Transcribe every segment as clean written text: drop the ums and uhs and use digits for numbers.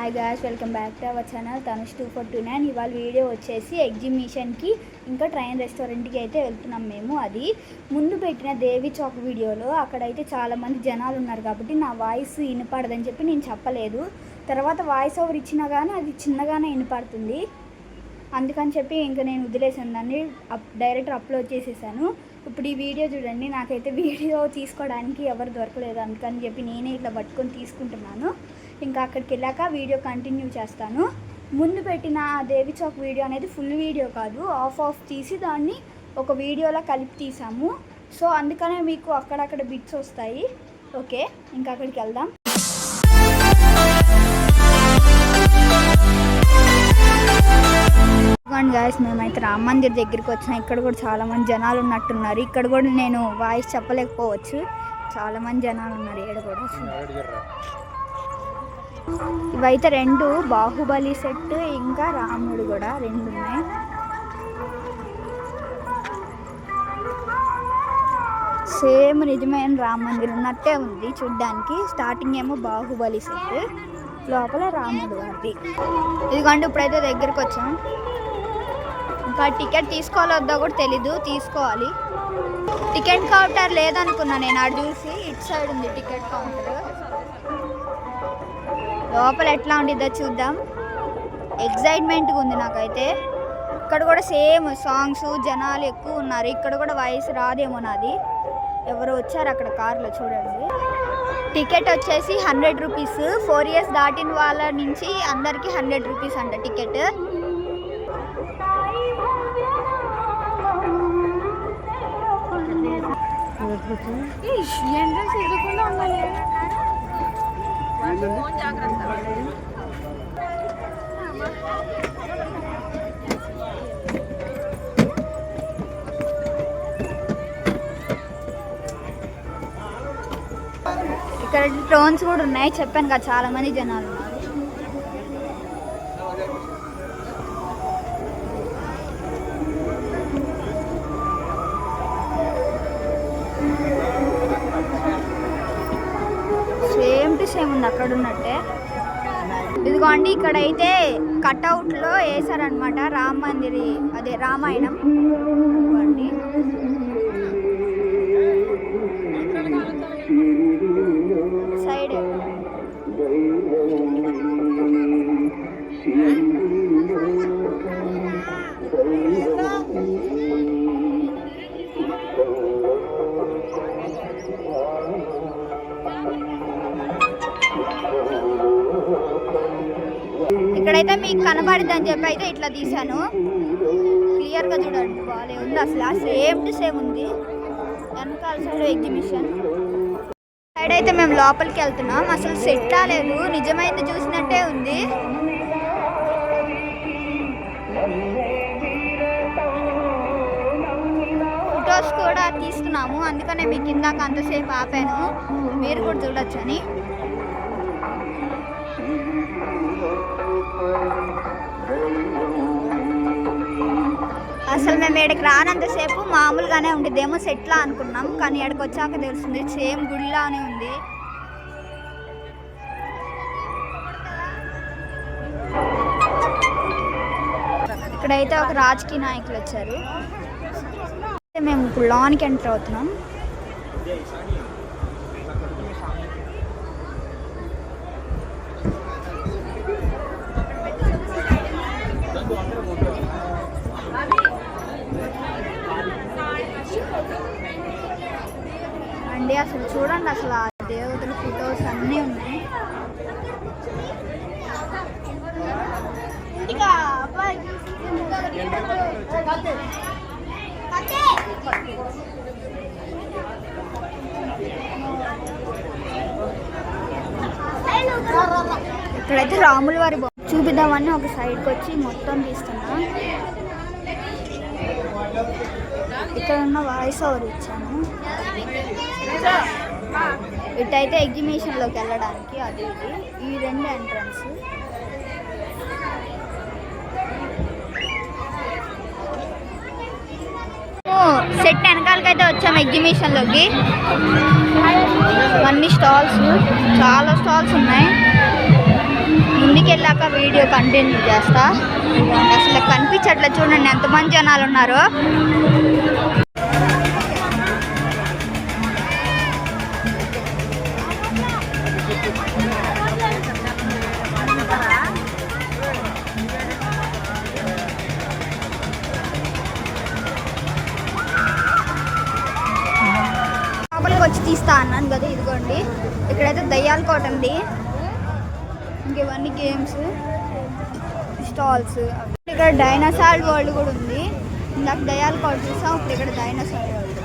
Hi guys, welcome back to our channel Tanush 2429. ఇవాళ video వచ్చేసి ఎగ్జిబిషన్కి ఇంకా ట్రైన్ రెస్టారెంట్కి అయితే వెళ్తున్నాం మేము. అది ముందు పెట్టిన దేవి చౌక్ వీడియోలో అక్కడైతే చాలామంది జనాలు ఉన్నారు కాబట్టి నా వాయిస్ వినపడదని చెప్పి నేను చెప్పలేదు. తర్వాత వాయిస్ ఓవర్ ఇచ్చినా కానీ అది చిన్నగానే వినపడుతుంది, అందుకని చెప్పి ఇంకా నేను వదిలేసాను, దాన్ని డైరెక్ట్ అప్లోడ్ చేసేసాను. ఇప్పుడు ఈ వీడియో చూడండి, నాకైతే వీడియో తీసుకోవడానికి ఎవరు దొరకలేదు, అందుకని చెప్పి నేనే ఇట్లా పట్టుకొని తీసుకుంటున్నాను. ఇంకా అక్కడికి వెళ్ళాక వీడియో కంటిన్యూ చేస్తాను. ముందు పెట్టిన దేవి చౌక్ వీడియో అనేది ఫుల్ వీడియో కాదు, ఆఫ్ తీసి దాన్ని ఒక వీడియోలో కలిపి తీసాము. సో అందుకనే మీకు అక్కడక్కడ బిట్స్ వస్తాయి. ఓకే, ఇంకా అక్కడికి వెళ్దాం. గాయస్, మేమైతే రామ మందిర్ దగ్గరికి వచ్చినాం. ఇక్కడ కూడా చాలామంది జనాలు ఉన్నట్టున్నారు. ఇక్కడ కూడా నేను వాయిస్ చెప్పలేకపోవచ్చు, చాలామంది జనాలు ఉన్నారు ఇక్కడ కూడా. ఇవైతే రెండు బాహుబలి సెట్ ఇంకా రాముడు కూడా రెండు ఉన్నాయి. సేమ్ నిజమైన రామ మందిర్ ఉన్నట్టే ఉంది చూడ్డానికి. స్టార్టింగ్ ఏమో బాహుబలి సెట్, లోపల రాముడు వారి. ఇదిగోండి ఇప్పుడైతే దగ్గరికి వచ్చాం. ఇంకా టికెట్ తీసుకోవాలో వద్దో కూడా తెలీదు, తీసుకోవాలి. టికెట్ కౌంటర్ లేదనుకున్నా నేను, అటు చూసి ఇటు సైడ్ ఉంది టికెట్ కౌంటర్. లోపల ఎట్లా ఉండిద్దో చూద్దాం. ఎగ్జైట్మెంట్గా ఉంది నాకైతే. ఇక్కడ కూడా సేమ్ సాంగ్స్, జనాలు ఎక్కువ ఉన్నారు. ఇక్కడ కూడా వాయిస్ రాదేమో నాది. ఎవరు వచ్చారు అక్కడ కార్లో చూడండి. టికెట్ వచ్చేసి 100 రూపీస్. 4 years దాటిన వాళ్ళ నుంచి అందరికీ 100 రూపీస్ అంట టికెట్. ఇక్కడ ట్రైన్స్ కూడా ఉన్నాయి, చెప్పాను కదా చాలా మంది జనాలు ఉన్నారు. సేమ్ ఉంది అక్కడ ఉన్నట్టే. ఇదిగోండి ఇక్కడైతే కట్అవుట్లో వేసారనమాట రామ మందిరి, అదే రామాయణం. సైడ్ ఇక్కడైతే మీకు కనబడిద్దని చెప్పి అయితే ఇట్లా తీసాను. క్లియర్గా చూడండి, బాగానే ఉంది అసలు. సేమ్ టు సేమ్ ఉంది. వెనకాల సైడ్ ఎగ్జిబిషన్ సైడ్ అయితే మేము లోపలికి వెళ్తున్నాం. అసలు సెట్ అవ్వలేదు, నిజమైంది చూసినట్టే ఉంది. ఫొటోస్ కూడా తీసుకున్నాము, అందుకనే మీకు ఇందాక అంతసేపు ఆపాను, మీరు కూడా చూడొచ్చని. అసలు మేము ఇక్కడికి రానంతసేపు మామూలుగానే ఉండిద్దేమో సెట్లా అనుకున్నాం, కానీ ఇక్కడికి వచ్చాక తెలుస్తుంది సేమ్ గుడిలానే ఉంది. ఇక్కడైతే ఒక రాజకీయ నాయకులు వచ్చారు. మేము ఇప్పుడు లోనికి ఎంటర్ అవుతున్నాం. అండి అసలు చూడండి, అసలు ఆ దేవతల ఫొటోస్ అన్నీ ఉన్నాయి. ఇక్కడైతే రాముల వారి చూపిద్దామని ఒక సైడ్కి వచ్చి మొత్తం తీస్తున్నా. ఇక్కడ ఉన్న వాయిస్ ఓవర్ ఇచ్చాను. ఇటైతే ఎగ్జిబిషన్లోకి వెళ్ళడానికి అది ఇది, ఈ రెండు ఎంట్రన్స్. సెట్ వెనకాలకైతే వచ్చాము ఎగ్జిబిషన్లోకి. అన్ని స్టాల్స్, చాలా స్టాల్స్ ఉన్నాయి. ముందుకు వెళ్ళాక వీడియో కంటిన్యూ చేస్తా. అసలు కనిపించట్లే, చూడండి ఎంతమంది జనాలు ఉన్నారో. లోపలికి వచ్చి తీస్తా అన్నాను కదా, ఇదిగోండి ఇక్కడైతే దయ్యాల కోట ఉంది. ఇంకేవన్నీ గేమ్స్ స్టాల్స్. ఇక్కడ డైనోసార్ వరల్డ్ కూడా ఉంది. ఇందాక దయ్యాల కోట చూసాం, ఇప్పుడు ఇక్కడ డైనోసార్ వరల్డ్.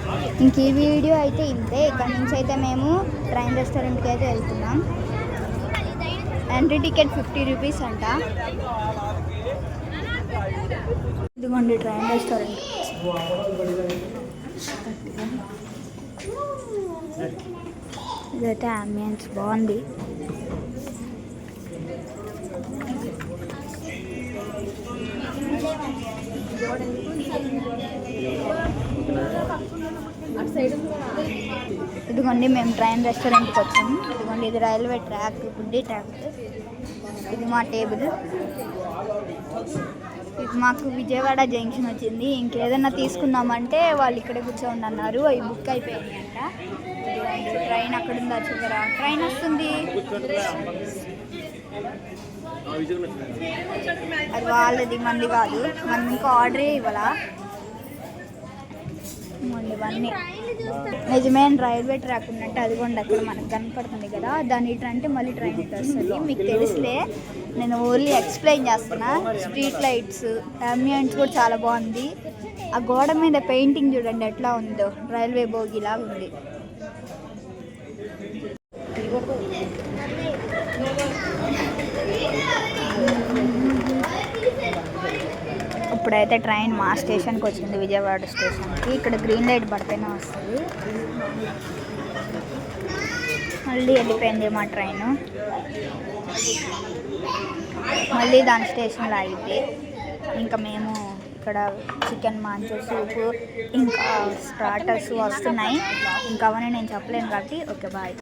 ఇంక ఈ వీడియో అయితే ఇంతే. ఇక్కడ నుంచి అయితే మేము ట్రైన్ రెస్టారెంట్కి అయితే వెళ్తున్నాం. ఎంట్రీ టికెట్ 50 రూపీస్ అంట. ఇదిగోండి ట్రైన్ రెస్టారెంట్. ఇదైతే అంబియన్స్ బాగుంది. ఇదిగోండి మేము ట్రైన్ రెస్టారెంట్కి వచ్చాము. ఇదిగోండి ఇది రైల్వే ట్రాక్, గుడ్డి ట్రాక్. ఇది మా టేబుల్. ఇది మాకు విజయవాడ జంక్షన్ వచ్చింది. ఇంకేదైనా తీసుకుందామంటే వాళ్ళు ఇక్కడే కూర్చోండి అన్నారు. అవి బుక్ అయిపోయాయి అంట. ట్రైన్ అక్కడ ఉందా చూడరా, ట్రైన్ వస్తుంది. అది వాళ్ళది, మంది కాదు. మనం ఇంకా ఆర్డరే ఇవ్వాలా. ఇవన్నీ నిజమైన రైల్వే ట్రాక్ ఉన్నట్టు అదిగోండి అక్కడ మనకు కనపడుతుంది కదా, దాని ఇటు అంటే మళ్ళీ ట్రైన్ ఇటు వస్తుంది. మీకు తెలుసులే, నేను ఓన్లీ ఎక్స్ప్లెయిన్ చేస్తున్నా. స్ట్రీట్ లైట్స్, అంబియన్స్ కూడా చాలా బాగుంది. ఆ గోడ మీద పెయింటింగ్ చూడండి ఎట్లా ఉందో, రైల్వే బోగిలాగా ఉంది. ఇప్పుడైతే ట్రైన్ మా స్టేషన్కి వచ్చింది, విజయవాడ స్టేషన్కి. ఇక్కడ గ్రీన్ లైట్ పడితేనే వస్తుంది. మళ్ళీ వెళ్ళిపోయింది మా ట్రైను. మళ్ళీ దాని స్టేషన్లో ఆగితే ఇంకా మేము ఇక్కడ చికెన్ మాంచో సూపు ఇంకా స్టార్టర్స్ వస్తున్నాయి. ఇంకా అవన్నీ నేను చెప్పలేను కాబట్టి ఓకే బాయ్.